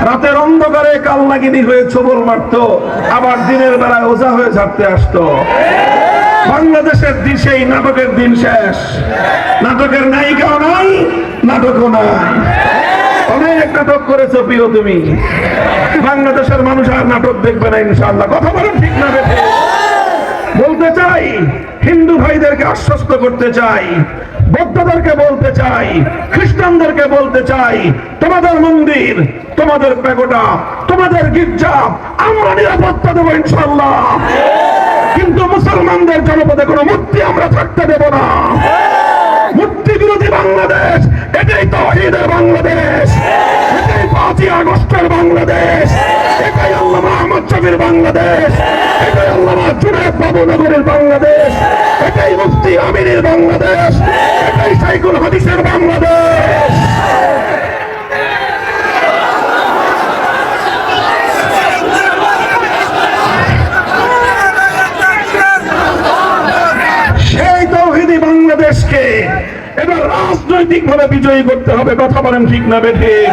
রাতের অন্ধকারে কালনাগিনী হয়ে ছোবল মারতো, আবার দিনের বেলায় ওঝা হয়ে ঝাড়তে আসতো। বাংলাদেশের সেই নাটকের দিন শেষ। নাটকের নায়িকাও নাই, নাটকও নাই। অনেক নাটক করেছো প্রিয় তুমি। বাংলাদেশের মানুষ আর নাটক দেখবে না ইনশাআল্লাহ। কথা বলেন ঠিক না বেঠে? বলতে চাই, হিন্দু ভাইদেরকে আশ্বস্ত করতে চাই, বৌদ্ধদেরকে বলতে চাই, খ্রিস্টানদেরকে বলতে চাই, তোমাদের মন্দির, তোমাদের প্যাগোডা, তোমাদের গির্জা আমরা নিরাপত্তা দেবো ইনশাআল্লাহ, কিন্তু মুসলমানদের জনপদে কোনো মূর্তি আমরা থাকতে দেব না। মূর্তি বিরোধী বাংলাদেশ, এটাই তাওহীদের বাংলাদেশ, এটাই 5ই আগস্টের বাংলাদেশ, এটাই আল্লামা আহমদ শফীর বাংলাদেশ, এটাই আল্লামা জুনায়েদ বাবুনগরের বাংলাদেশ, এটাই মুফতি আমিনের বাংলাদেশ, এটাই শাইখুল হাদিসের বাংলাদেশ। সেই তাওহীদি বাংলাদেশকে এবার রাজনৈতিক ভাবে বিজয়ী করতে হবে। কথা বলেন ঠিক না বেঠিক?